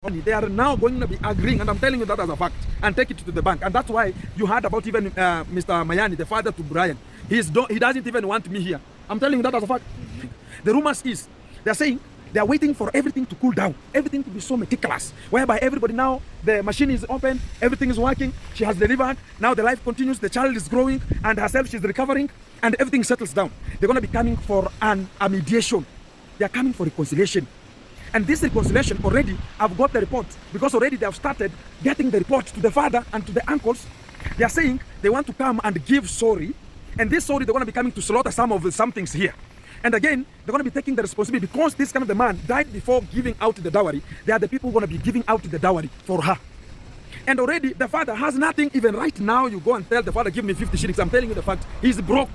They are now going to be agreeing, and I'm telling you that as a fact, and take it to the bank. And that's why you heard about even Mr. Mayani, the father to Brian. He doesn't even want me here. I'm telling you that as a fact. The rumors is, they're saying they are waiting for everything to cool down, everything to be so meticulous, whereby everybody now, the machine is open, everything is working, she has delivered, now the life continues, the child is growing, and herself, she's recovering, and everything settles down. They're going to be coming for a mediation. They are coming for reconciliation. And this reconciliation, already, I've got the report, because already they have started getting the report to the father and to the uncles. They are saying they want to come and give sorry, and this sorry, they're going to be coming to slaughter some things here. And again, they're going to be taking the responsibility, because this kind of the man died before giving out the dowry. They are the people going to be giving out the dowry for her. And already, the father has nothing. Even right now, you go and tell the father, give me 50 shillings. I'm telling you the fact, he's broke.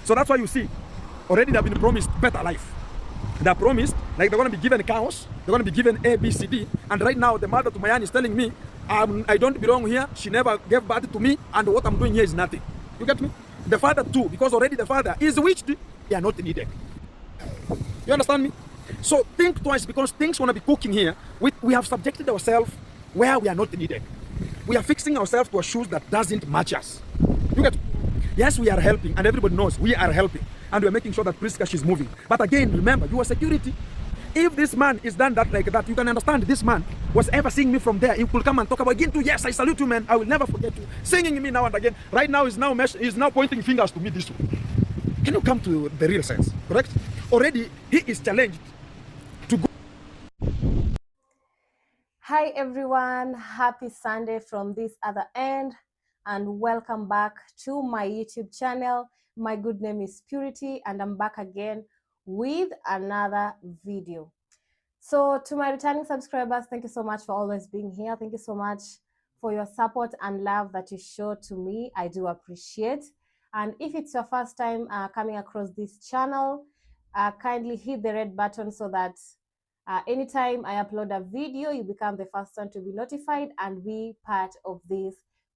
So that's why you see, already they've been promised better life. They're promised, like they're going to be given cows, they're going to be given A, B, C, D. And right now, the mother to Mayan is telling me, I don't belong here. She never gave birth to me, and what I'm doing here is nothing. You get me? The father too, because already the father is witched, they are not needed. You understand me? So think twice, because things want to be cooking here. We have subjected ourselves where we are not needed. We are fixing ourselves to a shoes that doesn't match us. You get me? Yes, we are helping, and everybody knows we are helping. And we're making sure that Priska, she's moving. But again, remember, you are security. If this man is done that like that, you can understand this man was ever seeing me from there. He could come and talk about Gintu. Yes, I salute you, man. I will never forget you. Singing me now and again. Right now, he's now pointing fingers to me this way. Can you come to the real sense? Correct? Already, he is challenged to go. Hi, everyone. Happy Sunday from this other end. And welcome back to my YouTube channel. My good name is Purity, and I'm back again with another video. So to my returning subscribers, thank you so much for always being here. Thank you so much for your support and love that you show to me. I do appreciate. And if it's your first time coming across this channel, kindly hit the red button so that anytime I upload a video, you become the first one to be notified and be part of this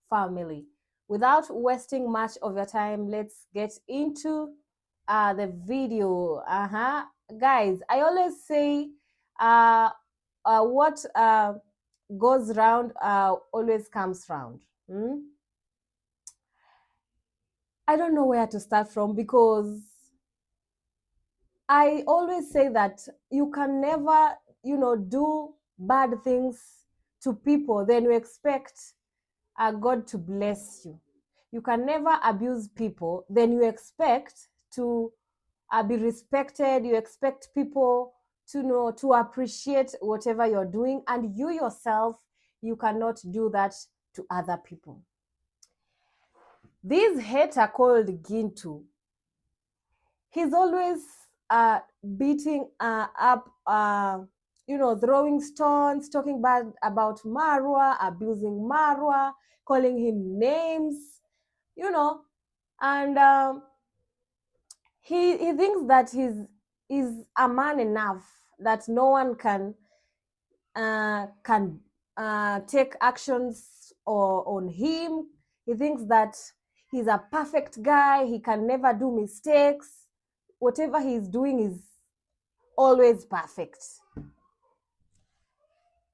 family. Without wasting much of your time, let's get into the video. Guys, I always say what goes round always comes round. I don't know where to start from, because I always say that you can never, do bad things to people, then you expect God to bless you. You can never abuse people, then you expect to be respected. You expect people to appreciate whatever you're doing, and you yourself, you cannot do that to other people. This hater called Gintu, he's always beating up, throwing stones, talking bad about Marwa, abusing Marwa, calling him names, and he thinks that he's a man enough that no one can take actions on him. He thinks that he's a perfect guy. He can never do mistakes. Whatever he's doing is always perfect.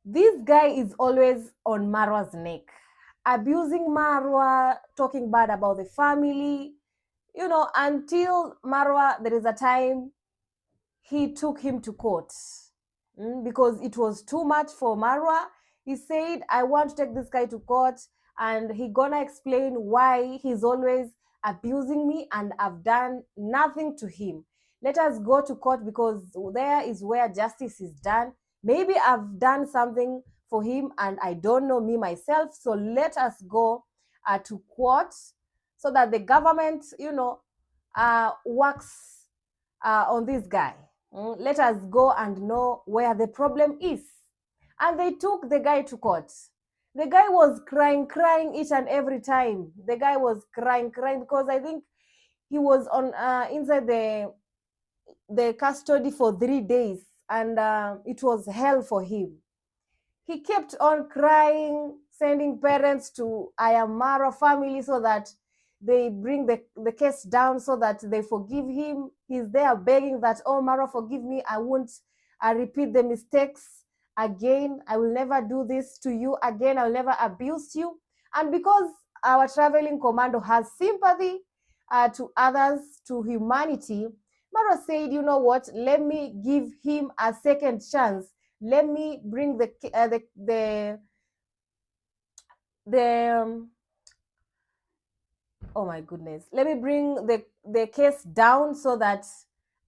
This guy is always on Marwa's neck, abusing Marwa, talking bad about the family, until Marwa, there is a time he took him to court because it was too much for Marwa. He said, I want to take this guy to court, and he gonna explain why he's always abusing me and I've done nothing to him. Let us go to court, because there is where justice is done. Maybe I've done something for him and I don't know me myself. So let us go to court so that the government, works on this guy. Let us go and know where the problem is. And they took the guy to court. The guy was crying each and every time. The guy was crying because I think he was on inside the custody for 3 days, and it was hell for him. He kept on crying, sending parents to iammarwa family so that they bring the case down, so that they forgive him. He's there begging that, oh, Marwa, forgive me. I won't repeat the mistakes again. I will never do this to you again. I will never abuse you. And because our traveling commando has sympathy to others, to humanity, Marwa said, you know what, let me give him a second chance. Let me bring the oh my goodness, let me bring the case down so that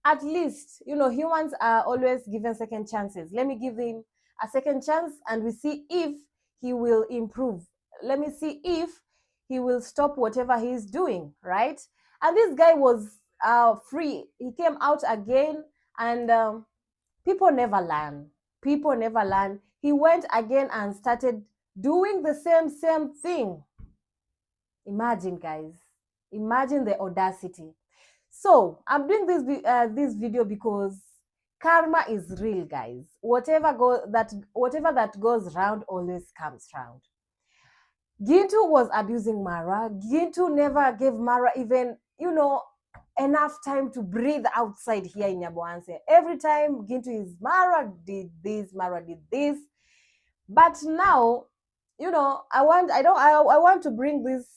at least, you know, humans are always given second chances. Let me give him a second chance and we see if he will improve. Let me see if he will stop whatever he's doing, right? And this guy was free. He came out again, and people never learn. People never learn. He went again and started doing the same thing. Imagine, guys. Imagine the audacity. So I'm doing this video because karma is real, guys. Whatever that goes round always comes round. Gintu was abusing Marwa. Gintu never gave Marwa even, you know, enough time to breathe outside here in Nyaboanse. Every time Gintu is, Marwa did this, Marwa did this. But now, you know, I want to bring this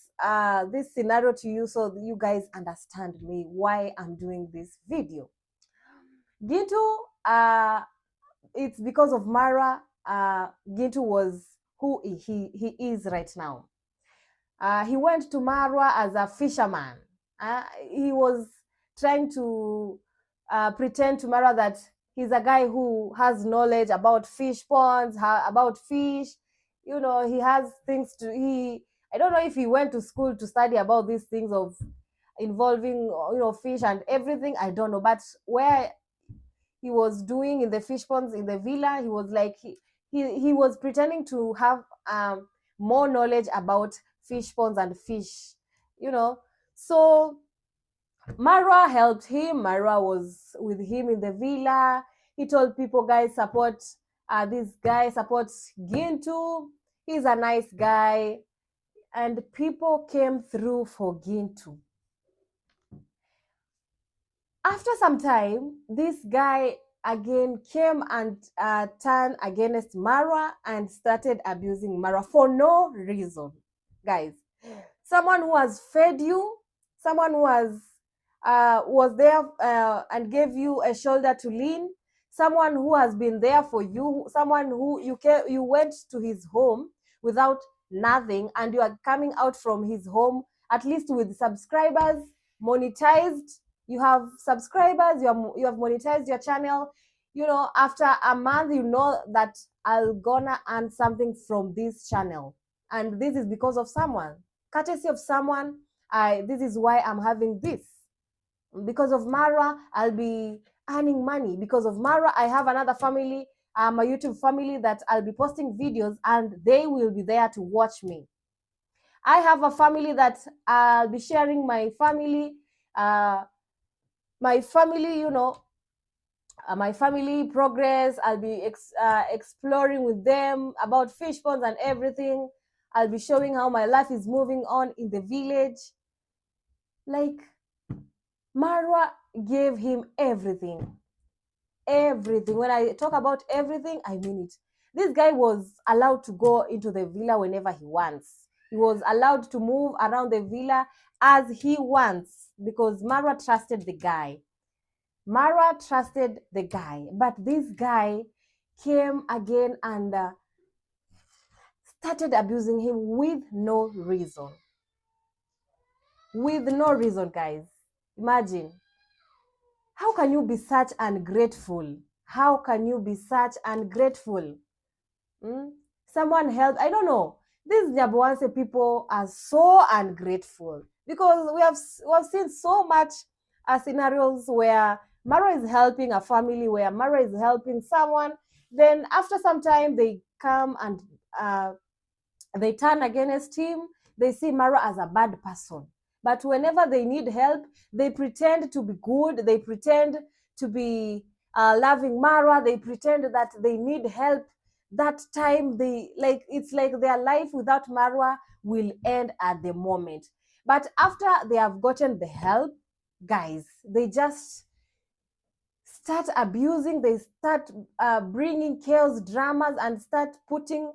this scenario to you so you guys understand me, why I'm doing this video. Gintu, it's because of Marwa. Gintu was who he is right now. He went to Marwa as a fisherman. He was trying to pretend to Marwa that he's a guy who has knowledge about fish ponds, about fish. You know, he has things to, I don't know if he went to school to study about these things of involving, you know, fish and everything. I don't know. But where he was doing in the fish ponds in the villa, he was like, he was pretending to have more knowledge about fish ponds and fish, you know. So Marwa helped him. Marwa was with him in the villa. He told people, guys, support this guy, support Gintu. He's a nice guy. And people came through for Gintu. After some time, this guy again came and turned against Marwa and started abusing Marwa for no reason. Guys, someone who has fed you, someone who was there and gave you a shoulder to lean, someone who has been there for you, someone who you went to his home without nothing, and you are coming out from his home at least with subscribers, monetized. You have subscribers, you have monetized your channel. You know, after a month, you know that I'm gonna earn something from this channel, and this is because of someone, courtesy of someone. This is why I'm having this. Because of Marwa, I'll be earning money. Because of Marwa, I have another family, my YouTube family, that I'll be posting videos and they will be there to watch me. I have a family that I'll be sharing my family, you know, my family progress. I'll be exploring with them about fish ponds and everything. I'll be showing how my life is moving on in the village. Like, Marwa gave him everything. Everything. When I talk about everything, I mean it. This guy was allowed to go into the villa whenever he wants. He was allowed to move around the villa as he wants because Marwa trusted the guy. Marwa trusted the guy. But this guy came again and started abusing him with no reason. With no reason, guys. Imagine. How can you be such ungrateful? How can you be such ungrateful? Someone helped. I don't know. These Nyaboanse people are so ungrateful because we have seen so much scenarios where Marwa is helping a family, where Marwa is helping someone. Then after some time, they come and they turn against him. They see Marwa as a bad person. But whenever they need help, they pretend to be good. They pretend to be loving Marwa. They pretend that they need help. That time, it's like their life without Marwa will end at the moment. But after they have gotten the help, guys, they just start abusing, they start bringing chaos dramas and start putting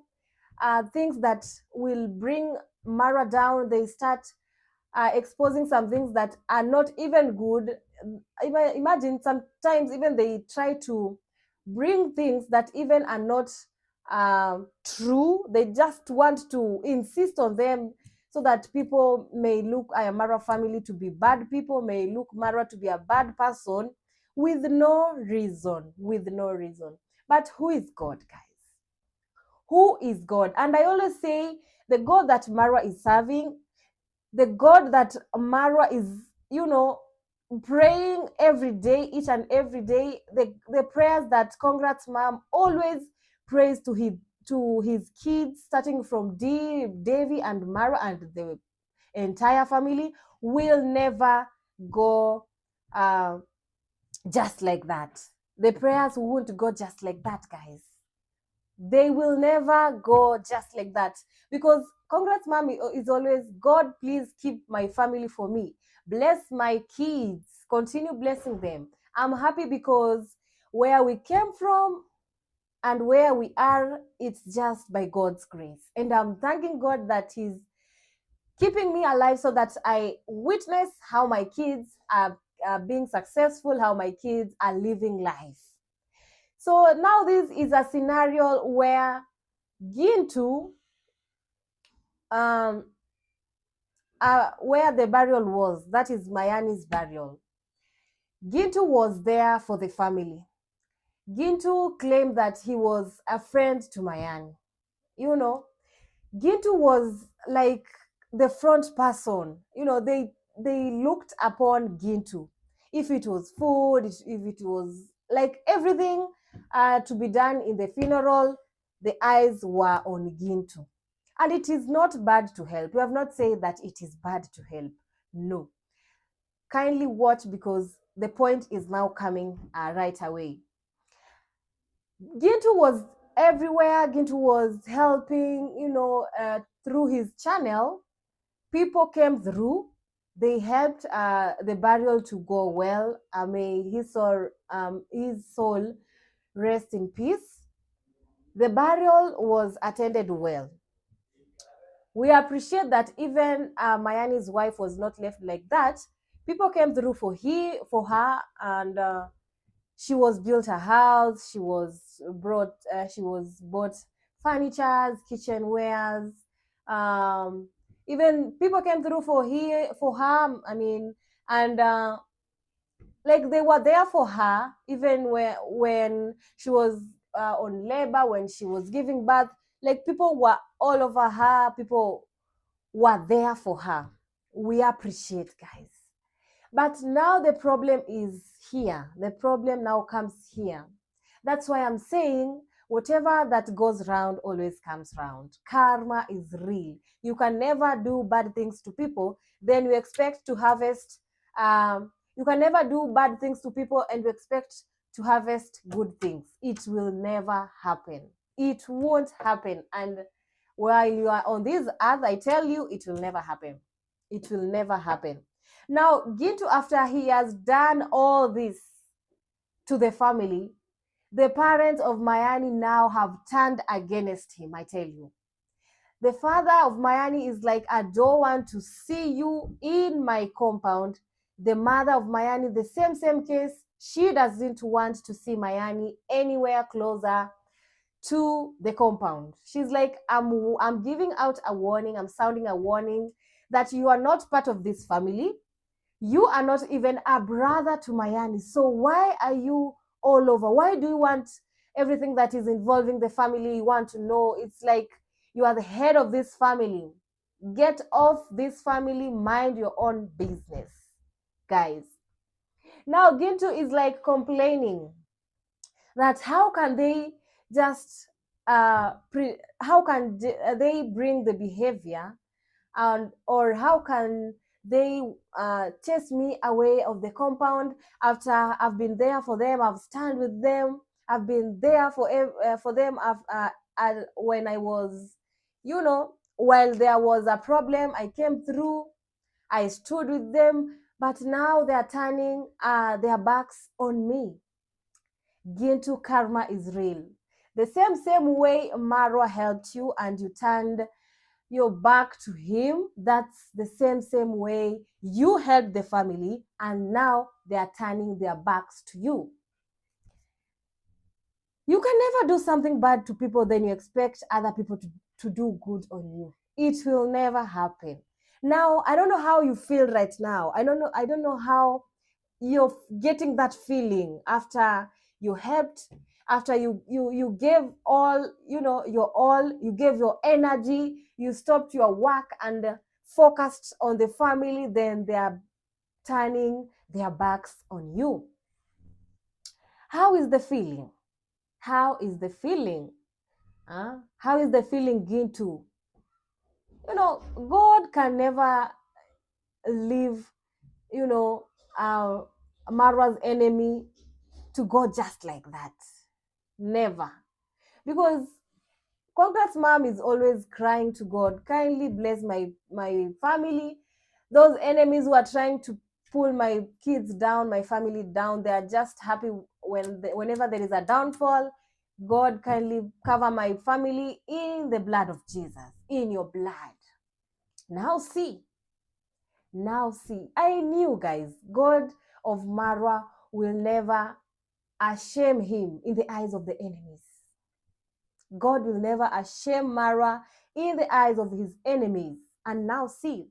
things that will bring Mara down. They start exposing some things that are not even good. Imagine sometimes even they try to bring things that even are not true. They just want to insist on them so that people may look iammarwa family to be bad people, may look Mara to be a bad person with no reason, with no reason. But who is God, guys? Who is God? And I always say the God that Mara is serving, the God that Mara is, praying every day, each and every day, the prayers that Congrats Mom always prays to his kids, starting from Davy and Mara and the entire family, will never go just like that. The prayers won't go just like that, guys. They will never go just like that, because Congrats Mom is always, God, please keep my family for me. Bless my kids. Continue blessing them. I'm happy because where we came from and where we are, it's just by God's grace. And I'm thanking God that He's keeping me alive so that I witness how my kids are being successful, how my kids are living life. So now this is a scenario where Gintu, where the burial was, that is Mayani's burial. Gintu was there for the family. Gintu claimed that he was a friend to Mayani. Gintu was like the front person. They looked upon Gintu. If it was food, if it was like everything to be done in the funeral, the eyes were on Gintu. And it is not bad to help. We have not said that it is bad to help. No. Kindly watch, because the point is now coming right away. Gintu was everywhere. Gintu was helping, through his channel. People came through. They helped the burial to go well. May his soul rest in peace. The burial was attended well. We appreciate that even Mayani's wife was not left like that. People came through for her, and she was built a house. She was bought furnitures, kitchenwares. Even people came through for her. I mean, and like they were there for her even when she was on labor, when she was giving birth. Like people were all over her. People were there for her. We appreciate, guys. But now the problem is here. The problem now comes here. That's why I'm saying whatever that goes round always comes round. Karma is real. You can never do bad things to people, then you expect to harvest. You can never do bad things to people and you expect to harvest good things. It will never happen. It won't happen. And while you are on this earth, I tell you, it will never happen. It will never happen. Now, Gintu, after he has done all this to the family, the parents of Mayani now have turned against him, I tell you. The father of Mayani is like, I don't want to see you in my compound. The mother of Mayani, the same case, she doesn't want to see Mayani anywhere closer to the compound. She's like, I'm giving out a warning, I'm sounding a warning that you are not part of this family. You are not even a brother to Mayani. So why are you all over? Why do you want everything that is involving the family? You want to know. It's like you are the head of this family. Get off this family. Mind your own business, guys. Now Gintu is like complaining that how can they just how can they bring the behavior, and or how can they chase me away of the compound after I've been there for them, I've stand with them, I've been there for them. When I was, while there was a problem, I came through, I stood with them, but now they are turning their backs on me. Gintu, karma is real. The same way Marwa helped you and you turned your back to him, that's the same way you helped the family and now they are turning their backs to you. You can never do something bad to people then you expect other people to do good on you. It will never happen. Now, I don't know how you feel right now. I don't know how you're getting that feeling after you helped, after you gave all, your all, you gave your energy, you stopped your work and focused on the family, then they are turning their backs on you. How is the feeling? How is the feeling? How is the feeling, Gintu? God can never leave, Marwa's enemy to go just like that. Never. Because Congrats mom is always crying to God, kindly bless my family. Those enemies who are trying to pull my kids down, my family down, they are just happy whenever there is a downfall. God, kindly cover my family in the blood of Jesus, in your blood. Now see, I knew, guys, God of Marwa will never shame him in the eyes of the enemies. God will never shame Marwa in the eyes of his enemies. And now see,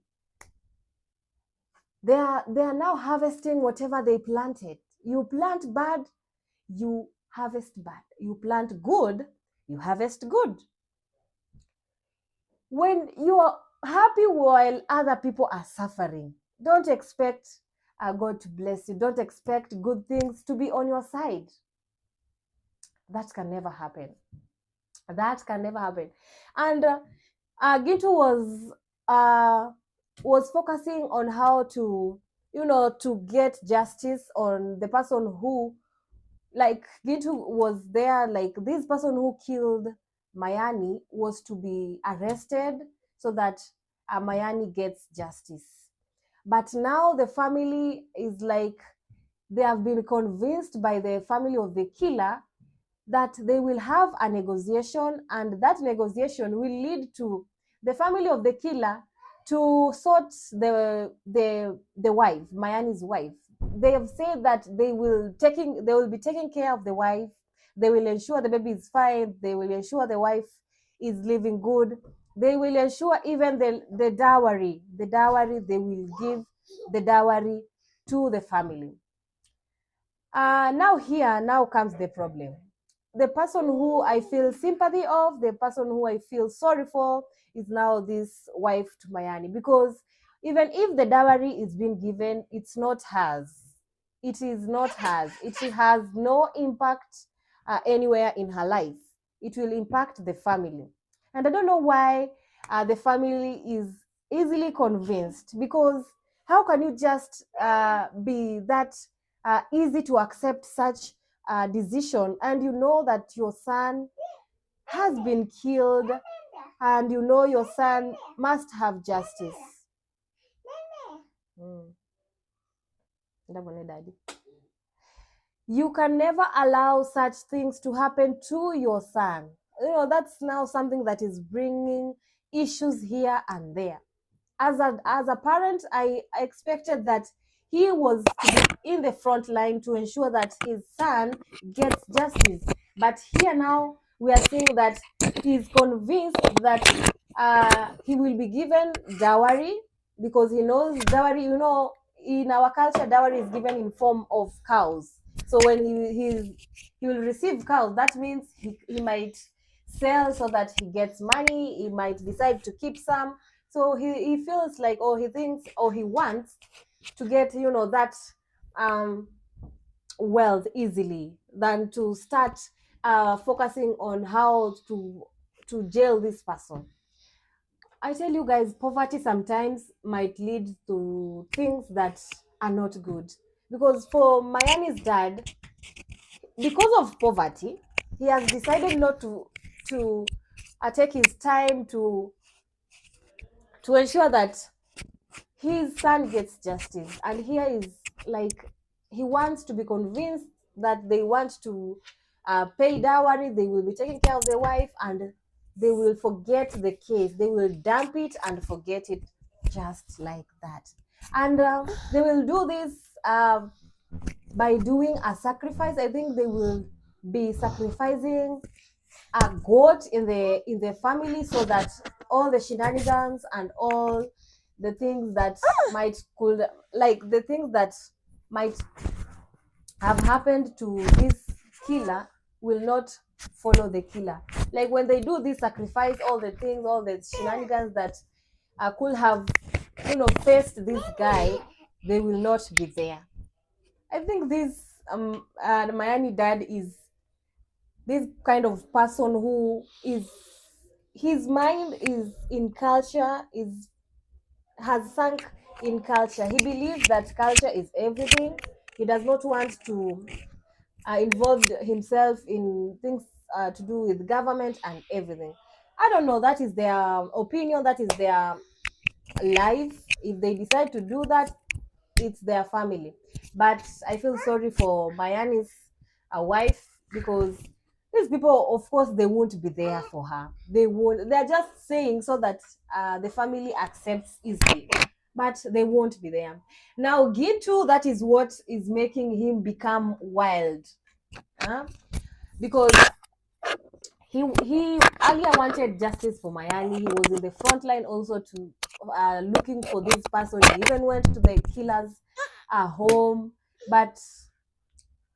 they are now harvesting whatever they planted. You plant bad, you harvest bad. You plant good, you harvest good. When you are happy while other people are suffering, don't expect God to bless you. Don't expect good things to be on your side. That can never happen. That can never happen. And Gintu was focusing on how to, to get justice on the person who, like, Gintu was there, like, this person who killed Mayani was to be arrested so that Mayani gets justice. But now the family is like, they have been convinced by the family of the killer that they will have a negotiation, and that negotiation will lead to the family of the killer to sort the wife, Mayani's wife. They have said that they will be taking care of the wife. They will ensure the baby is fine. They will ensure the wife is living good. They will ensure even the dowry. The dowry, they will give the dowry to the family. Now comes the problem. The person who I feel sympathy of, the person who I feel sorry for, is now this wife to Mayani, because even if the dowry is being given, it's not hers. It is not hers. It has no impact anywhere in her life. It will impact the family. And I don't know why the family is easily convinced, because how can you just be that easy to accept such decision, and you know that your son has been killed, and you know your son must have justice. Daddy. You can never allow such things to happen to your son. That's now something that is bringing issues here and there. As a parent, I expected that he was in the front line to ensure that his son gets justice. But here now, we are seeing that he's convinced that he will be given dowry, because he knows dowry, in our culture, dowry is given in form of cows. So when he will receive cows, that means he might sell so that he gets money. He might decide to keep some. So he feels like, or he thinks, or he wants to get, that wealth easily, than to start focusing on how to jail this person. I tell you guys, poverty sometimes might lead to things that are not good. Because for Mayani's dad, because of poverty, he has decided not to take his time to ensure that his son gets justice. And here is like, he wants to be convinced that they want to pay dowry, they will be taking care of the wife, and they will forget the case. They will dump it and forget it just like that. And they will do this by doing a sacrifice. I think they will be sacrificing a goat in the family, so that all the shenanigans and all the things that the things that might have happened to this killer will not follow the killer. Like when they do this sacrifice, all the things, all the shenanigans that could have, faced this guy, they will not be there. I think this Mayani dad is this kind of person who is, his mind is in culture, has sunk in culture. He believes that culture is everything. He does not want to involve himself in things to do with government and everything. I don't know. That is their opinion. That is their life. If they decide to do that, it's their family. But I feel sorry for Mayani's wife, because these people, of course, they won't be there for her. They won't. They're just saying so that the family accepts easily, but they won't be there. Now, Gintu, that is what is making him become wild, because he earlier wanted justice for Mayani. He was in the front line also to looking for this person. He even went to the killer's home, but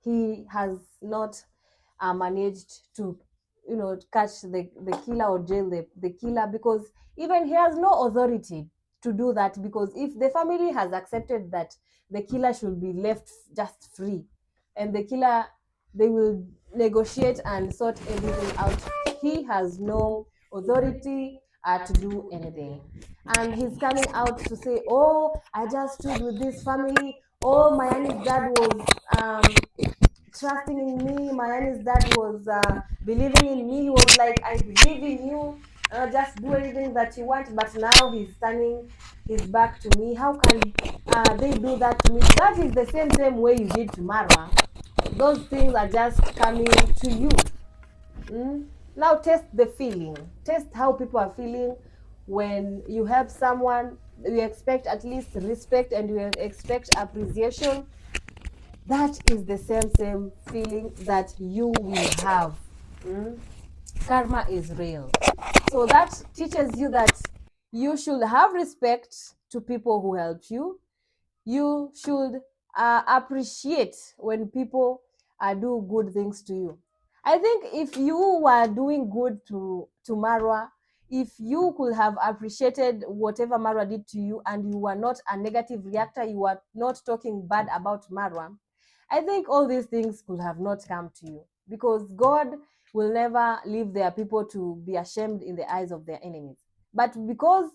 he has not managed to catch the killer or jail the killer, because even he has no authority to do that, because if the family has accepted that the killer should be left just free, and the killer, they will negotiate and sort everything out, he has no authority to do anything. And he's coming out to say, oh, I just stood with this family, oh, Mayani's dad was trusting in me, Mayani's dad was believing in me. He was like, I believe in you, just do anything that you want. But now he's turning his back to me. How can they do that to me? That is the same way you did to Marwa. Those things are just coming to you. Now test the feeling. Test how people are feeling when you help someone. You expect at least respect, and you expect appreciation. That is the same feeling that you will have. Karma is real. So that teaches you that you should have respect to people who helped you. You should appreciate when people do good things to you. I think if you were doing good to Marwa, if you could have appreciated whatever Marwa did to you, and you were not a negative reactor, you were not talking bad about Marwa, I think all these things could have not come to you, because God will never leave their people to be ashamed in the eyes of their enemies. But because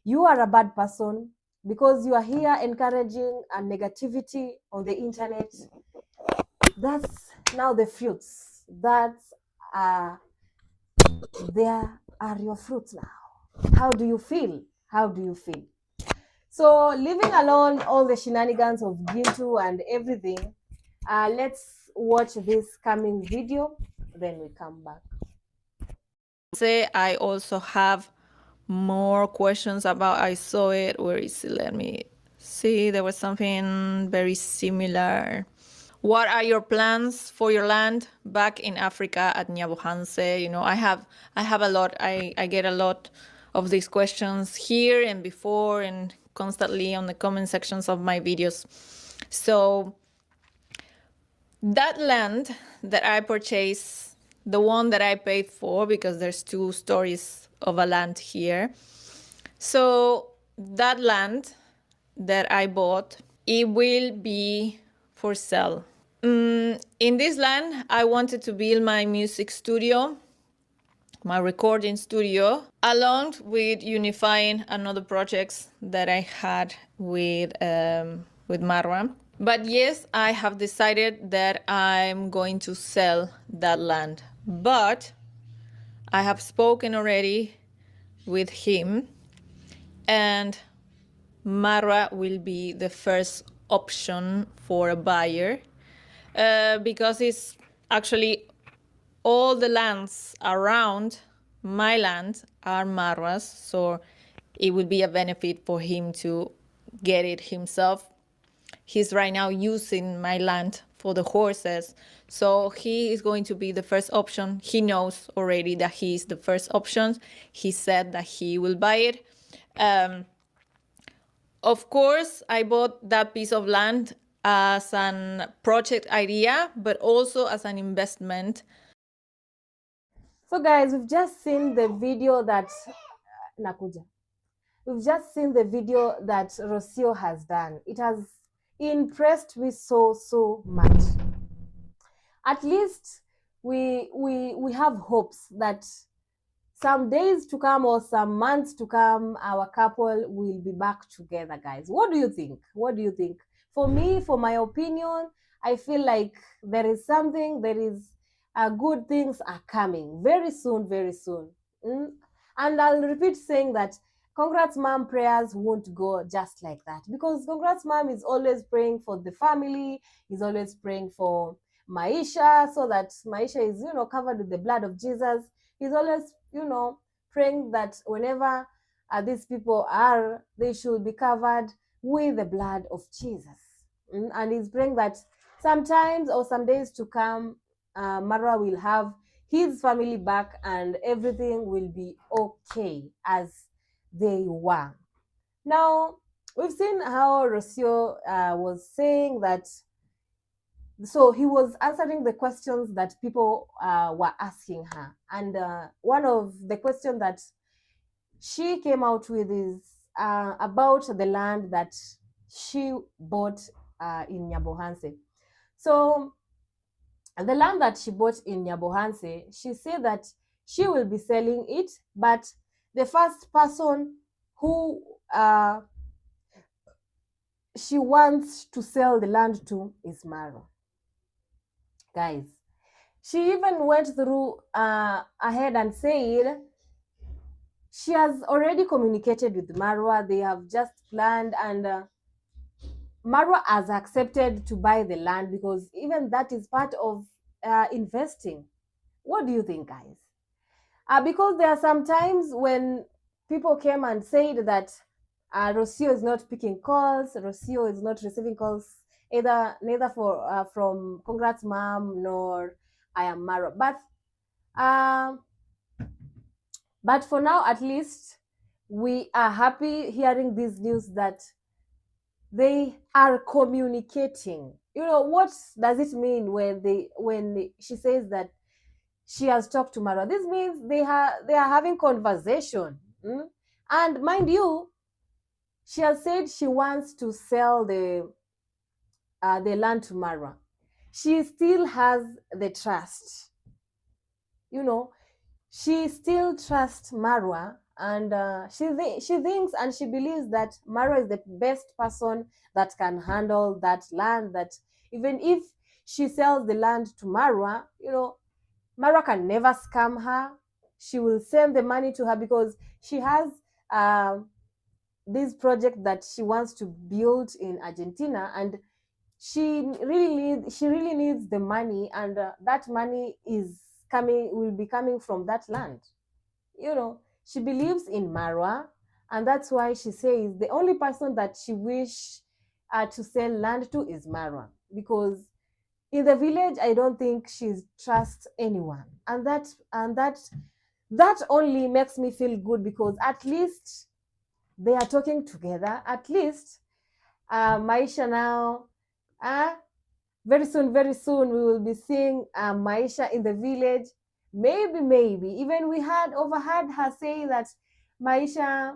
you are a bad person, because you are here encouraging a negativity on the internet, that's now the fruits. That's there are your fruits now. How do you feel? How do you feel? So, leaving alone all the shenanigans of Gintu and everything, let's watch this coming video, then we come back. I also have more questions about, I saw it, where is it? Let me see. There was something very similar. What are your plans for your land back in Africa at Nyabohanse? I have a lot. I get a lot of these questions here and before, and constantly on the comment sections of my videos. So that land that I purchased, the one that I paid for, because there's two stories of a land here. So that land that I bought, it will be for sale. In this land, I wanted to build my music studio, my recording studio, along with unifying another projects that I had with Marwa. But yes, I have decided that I'm going to sell that land. But I have spoken already with him, and Marwa will be the first option for a buyer. because it's actually all the lands around my land are marwas, so it would be a benefit for him to get it himself. He's right now using my land for the horses, so he is going to be the first option. He knows already that he is the first option. He said that he will buy it. Of course, I bought that piece of land as an project idea, but also as an investment. So guys, we've just seen the video that Nakuja. We've just seen the video that Rocio has done. It has impressed me so much. At least we have hopes that some days to come or some months to come, our couple will be back together, guys. What do you think? What do you think? For me, for my opinion, I feel like there is good things are coming very soon, very soon. And I'll repeat saying that Congrats Mom prayers won't go just like that, because Congrats Mom is always praying for the family, is always praying for Maisha, so that Maisha is, covered with the blood of Jesus. He's always, praying that whenever these people are, they should be covered with the blood of Jesus. And he's praying that sometimes or some days to come, Marwa will have his family back and everything will be okay as they were. Now, we've seen how Rocio was saying that, so he was answering the questions that people were asking her. And one of the questions that she came out with is about the land that she bought in Nyabohanse. So the land that she bought in Nyabohanse, she said that she will be selling it, but the first person who she wants to sell the land to is Marwa. Guys, she even went through ahead and said she has already communicated with Marwa. They have just planned, and Marwa has accepted to buy the land, because even that is part of investing. What do you think, guys? Because there are some times when people came and said that Rocio is not picking calls, Rocio is not receiving calls, neither from Congrats Mom nor iammarwa. But for now, at least, we are happy hearing this news that they are communicating. What does it mean when she says that she has talked to Marwa? This means they are having conversation. And mind you, she has said she wants to sell the land to Marwa. She still has the trust. She still trusts Marwa, and she thinks and she believes that Marwa is the best person that can handle that land. That even if she sells the land to Marwa, Marwa can never scam her. She will send the money to her, because she has this project that she wants to build in Argentina, and she really needs the money, and that money will be coming from that land. She believes in Marwa, and that's why she says the only person that she wish to sell land to is Marwa, because in the village, I don't think she trusts anyone, and that only makes me feel good, because at least they are talking together. At least Maisha now, very soon we will be seeing Maisha in the village. Maybe even we overheard her say that Maisha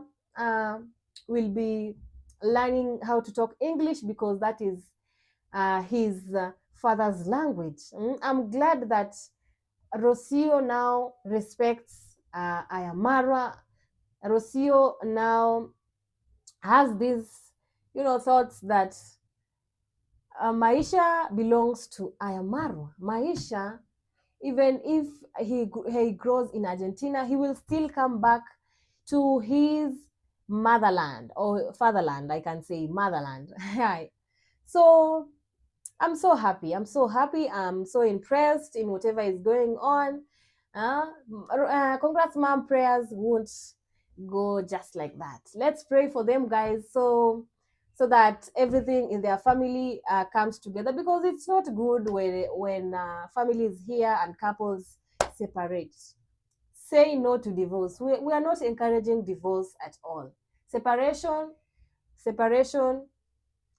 will be learning how to talk English, because that is his father's language. I'm glad that Rocio now respects iammarwa. Rocio now has these thoughts that Maisha belongs to iammarwa. Maisha, even if he grows in Argentina, he will still come back to his motherland, or fatherland, I can say motherland. So I'm so happy. I'm so happy. I'm so impressed in whatever is going on. Congrats, mom. Prayers won't go just like that. Let's pray for them, guys, so that everything in their family comes together, because it's not good when families here and couples separate. Say no to divorce. We are not encouraging divorce at all. Separation,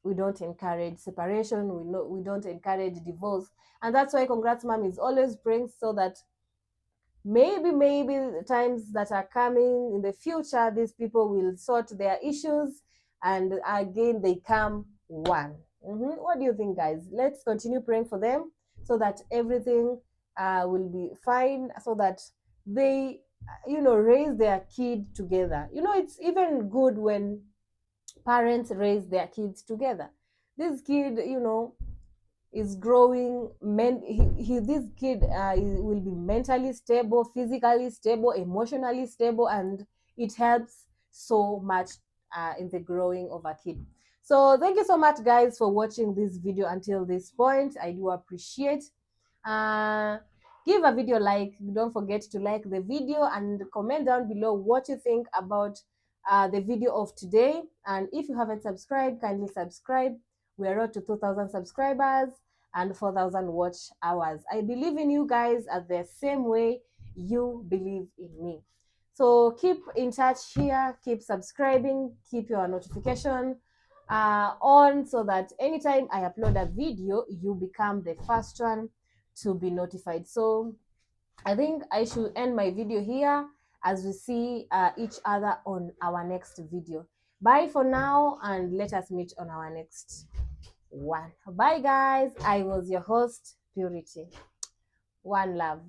we don't encourage separation. We don't encourage divorce, and that's why Congrats Mom is always praying so that maybe the times that are coming in the future, these people will sort their issues and again they come one. What do you think, guys? Let's continue praying for them so that everything will be fine, so that they raise their kid together. It's even good when parents raise their kids together. This kid is growing. This kid will be mentally stable, physically stable, emotionally stable, and it helps so much in the growing of a kid. So thank you so much, guys, for watching this video until this point. I do appreciate. Give a video like. Don't forget to like the video and comment down below what you think about the video of today. And if you haven't subscribed, kindly subscribe. We are road to 2,000 subscribers and 4,000 watch hours. I believe in you guys at the same way you believe in me. So keep in touch here, keep subscribing, keep your notification on, so that anytime I upload a video, you become the first one to be notified. So I think I should end my video here, as we see each other on our next video. Bye for now, and let us meet on our next one. Bye, guys. I was your host, Purity. One love.